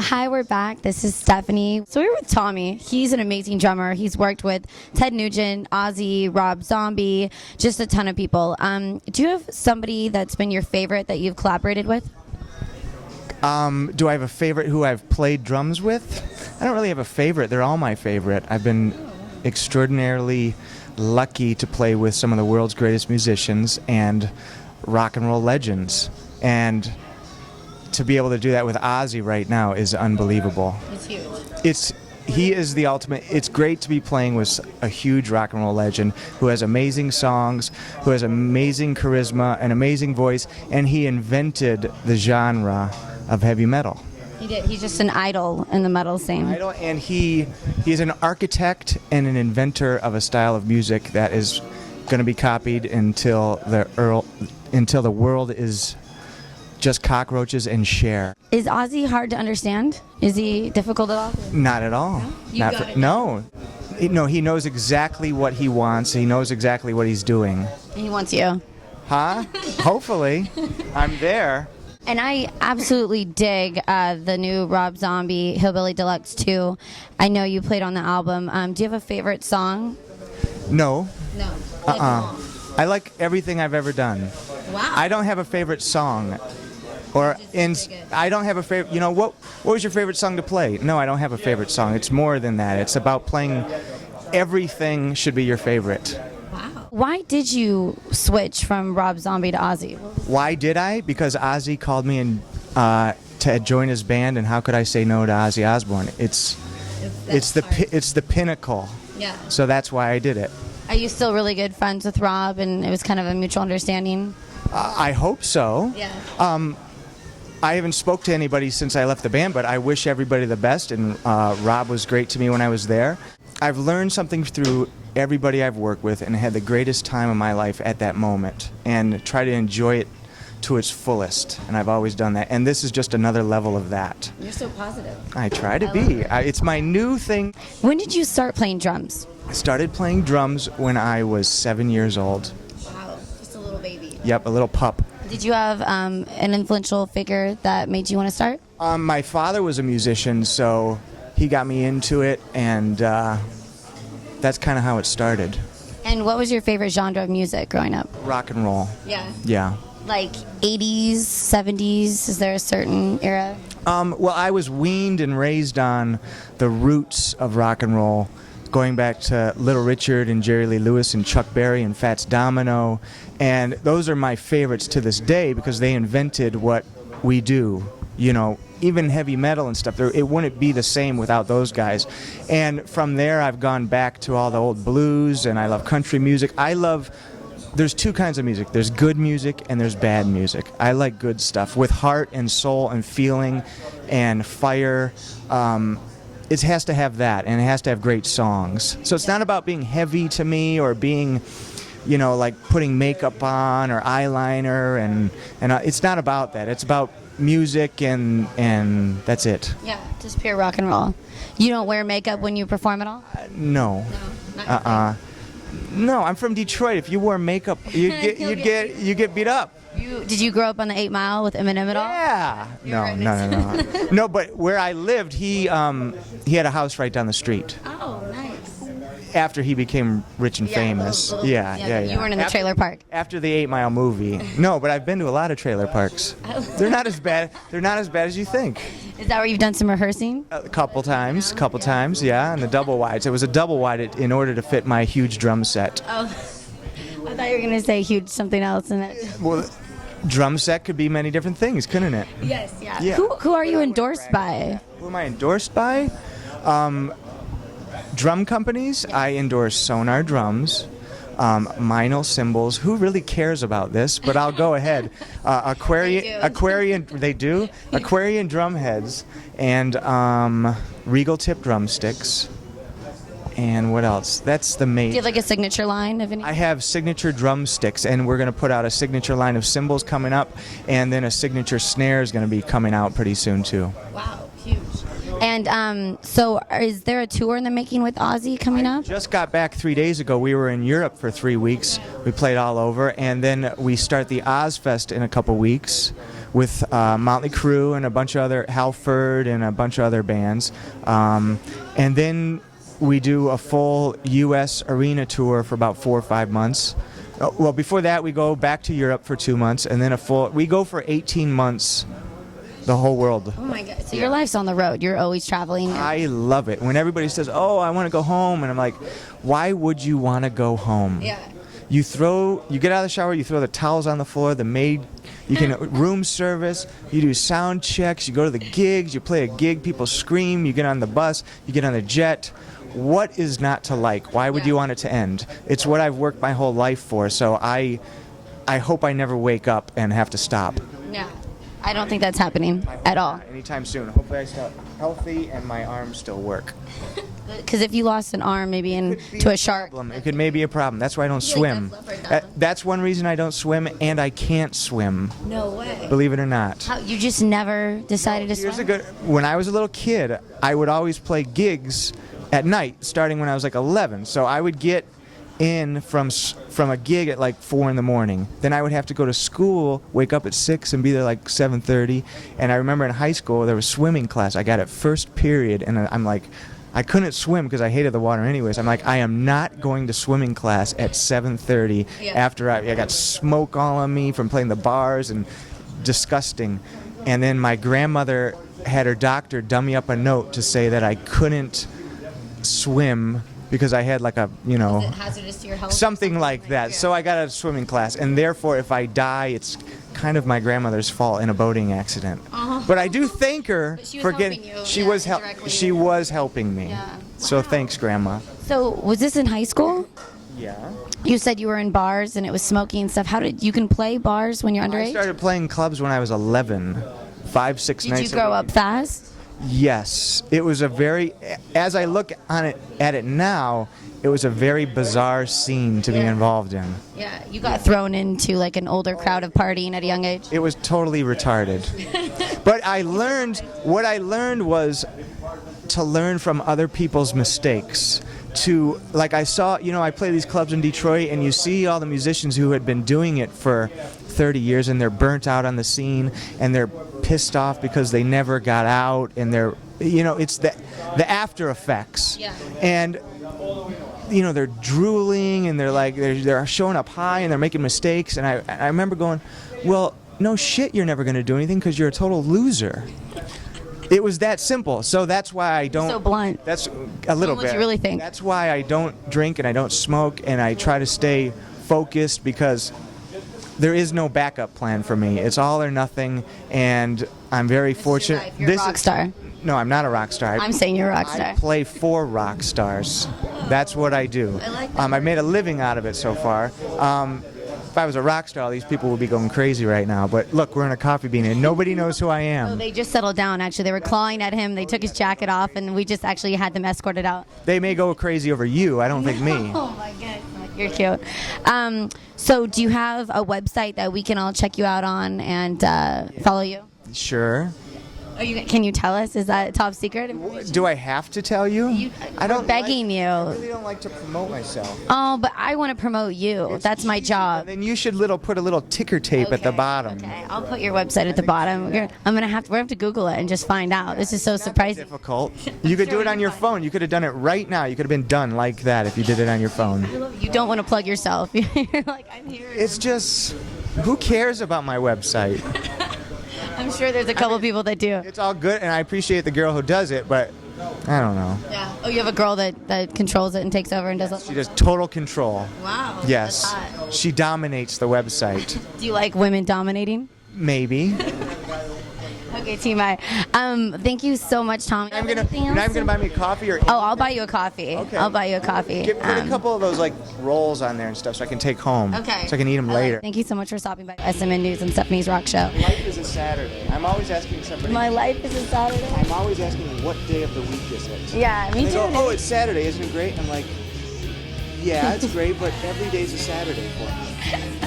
Hi, we're back. This is Stefanie. So we're with Tommy. He's an amazing drummer. He's worked with Ted Nugent, Ozzy, Rob Zombie, just a ton of people. Do you have somebody that's been your favorite that you've collaborated with? Do I have a favorite who I've played drums with? I don't really have a favorite. They're all my favorite. I've been extraordinarily lucky to play with some of the world's greatest musicians and rock and roll legends. And to be able to do that with Ozzy right now is unbelievable. It's huge. He is the ultimate. It's great to be playing with a huge rock and roll legend who has amazing songs, who has amazing charisma, an amazing voice, and he invented the genre of heavy metal. He did. He's just an idol in the metal scene. Idol, and he is an architect and an inventor of a style of music that is going to be copied until the world is just cockroaches and Cher. Is Ozzy hard to understand? Is he difficult at all? Not at all. No? You got it. No. No, he knows exactly what he wants. He knows exactly what he's doing. And he wants you. Huh? Hopefully. I'm there. And I absolutely dig the new Rob Zombie Hillbilly Deluxe 2. I know you played on the album. Do you have a favorite song? No. No. I like everything I've ever done. Wow. I don't have a favorite song. I don't have a favorite. You know, what was your favorite song to play? No, I don't have a favorite song. It's more than that. It's about playing. Everything should be your favorite. Wow. Why did you switch from Rob Zombie to Ozzy? Why did I? Because Ozzy called me and to join his band, and how could I say no to Ozzy Osbourne? It's the pinnacle. Yeah. So that's why I did it. Are you still really good friends with Rob, and it was kind of a mutual understanding? I hope so. Yeah. I haven't spoke to anybody since I left the band, but I wish everybody the best, and Rob was great to me when I was there. I've learned something through everybody I've worked with and had the greatest time of my life at that moment, and try to enjoy it to its fullest, and I've always done that. And this is just another level of that. You're so positive. I try to be. It's my new thing. When did you start playing drums? I started playing drums when I was 7 years old. Wow, just a little baby. Yep, a little pup. Did you have an influential figure that made you want to start? My father was a musician, so he got me into it, and that's kind of how it started. And what was your favorite genre of music growing up? Rock and roll. Yeah. Yeah. Like 80s, 70s? Is there a certain era? Well, I was weaned and raised on the roots of rock and roll, going back to Little Richard and Jerry Lee Lewis and Chuck Berry and Fats Domino, and those are my favorites to this day because they invented what we do. You know, even heavy metal and stuff, it wouldn't be the same without those guys. And from there, I've gone back to all the old blues, and I love country music. There's two kinds of music. There's good music and there's bad music. I like good stuff with heart and soul and feeling and fire. It has to have that, and it has to have great songs. So it's not about being heavy to me or being, you know, like putting makeup on or eyeliner, and it's not about that. It's about music, and that's it. Yeah, just pure rock and roll. You don't wear makeup when you perform at all? No. No, I'm from Detroit. If you wore makeup, you get beat up. Did you grow up on the 8 Mile with Eminem at all? Yeah. No. No, but where I lived, he had a house right down the street. Oh, nice. After he became rich and famous. Yeah. You weren't in the trailer park. After the 8 Mile movie. No, but I've been to a lot of trailer parks. They're not as bad. They're not as bad as you think. Is that where you've done some rehearsing? A couple times, yeah, and the double wides. It was a double wide in order to fit my huge drum set. Oh, I thought you were going to say huge something else in it. Well, drum set could be many different things, couldn't it? Yes, yeah. Who are you endorsed by? Who am I endorsed by? Drum companies. I endorse Sonar Drums, Meinl Cymbals. Who really cares about this? But I'll go ahead. Aquarian, they do. Aquarian drum heads, and Regal tip drumsticks. And what else? That's the main. Do you have like a signature line of any? I have signature drumsticks, and we're going to put out a signature line of cymbals coming up, and then a signature snare is going to be coming out pretty soon too. Wow, huge. And so is there a tour in the making with Ozzy coming up? Just got back 3 days ago. We were in Europe for 3 weeks. We played all over, and then we start the Ozfest in a couple weeks, with Motley Crue and a bunch of other Halford and a bunch of other bands, and then we do a full U.S. arena tour for about 4 or 5 months. Well, before that, we go back to Europe for 2 months, and then we go for 18 months, the whole world. Oh my God! So your life's on the road. You're always traveling. I love it. When everybody says, "Oh, I want to go home," and I'm like, "Why would you want to go home?" Yeah. You get out of the shower, you throw the towels on the floor, the maid, you can room service, you do sound checks, you go to the gigs, you play a gig, people scream, you get on the bus, you get on the jet. What is not to like? Why would you want it to end? It's what I've worked my whole life for, so I hope I never wake up and have to stop. Yeah. I don't think that's happening at all. Anytime soon. Hopefully I stay healthy and my arms still work. Because if you lost an arm, maybe into a shark. It could maybe be a problem. That's why I don't swim. That's one reason I don't swim, and I can't swim. No way. Believe it or not. How, you just never decided to swim? When I was a little kid, I would always play gigs at night, starting when I was like 11. So I would get in from a gig at like 4 in the morning. Then I would have to go to school, wake up at 6 and be there like 7:30. And I remember in high school there was swimming class. I got it first period, and I'm like, I couldn't swim because I hated the water anyways. I'm like, I am not going to swimming class at 7:30 after I got smoke all on me from playing the bars and disgusting. And then my grandmother had her doctor dummy up a note to say that I couldn't swim because I had like a, Is it hazardous to your health? something like that. So I got a swimming class, and therefore if I die, it's kind of my grandmother's fault in a boating accident. But I do thank her for getting. She was helping me. Yeah. So thanks, Grandma. So was this in high school? Yeah. You said you were in bars and it was smoky and stuff. How did you can play bars when you're underage? I started playing clubs when I was 11, 5, 6 nights. Did you grow up fast? Yes, it was a very. As I look at it now, it was a very bizarre scene to be involved in. Yeah, you got thrown into like an older crowd of partying at a young age. It was totally retarded. But what I learned was to learn from other people's mistakes. Like I saw, I play these clubs in Detroit, and you see all the musicians who had been doing it for 30 years, and they're burnt out on the scene, and they're pissed off because they never got out, and it's the after effects. Yeah. And they're drooling, and they're showing up high, and they're making mistakes, and I remember going, well, no shit, you're never going to do anything because you're a total loser. It was that simple. So that's why I don't. So blunt. That's a little bit. What you really think. That's why I don't drink and I don't smoke, and I try to stay focused because there is no backup plan for me. It's all or nothing, and I'm very fortunate. You're a rock star. No, I'm not a rock star. I'm saying you're a rock star. I play for rock stars. That's what I do. I like that. I made a living out of it so far. If I was a rock star, these people would be going crazy right now. But look, we're in a coffee bean, and nobody knows who I am. Oh, they just settled down, actually. They were clawing at him. They took his jacket off, and we just actually had them escorted out. They may go crazy over you. I don't think me. Oh, my God. You're cute. So do you have a website that we can all check you out on and follow you? Sure. Can you tell us? Is that top secret? Do I have to tell you? We're begging you. I really don't like to promote myself. Oh, but I want to promote you. That's my job. Then you should put a little ticker tape at the bottom. Okay, I'll put your website at the bottom. We're gonna have to Google it and just find out. This is so surprising. Difficult. You could do it on your phone. You could have done it right now. You could have been done like that if you did it on your phone. You don't want to plug yourself. You're like, I'm here. It's just, who cares about my website? I'm sure there's a couple people that do. It's all good, and I appreciate the girl who does it, but I don't know. Yeah. Oh, you have a girl that controls it and takes over and does it? She does total control. Wow. Yes. That's hot. She dominates the website. Do you like women dominating? Maybe. Okay, T-My. Thank you so much, Tom. You're not gonna buy me a coffee or? Oh, I'll buy you a coffee. Okay. I'll buy you a coffee. Put a couple of those like rolls on there and stuff so I can take home. Okay. So I can eat them later. Thank you so much for stopping by SMN News and Stephanie's Rock Show. Life is a Saturday. I'm always asking somebody. My life is a Saturday. I'm always asking what day of the week is it. Yeah, me They too. go, oh, it's Saturday, isn't it great? I'm like, yeah, it's great, but every day's a Saturday for me.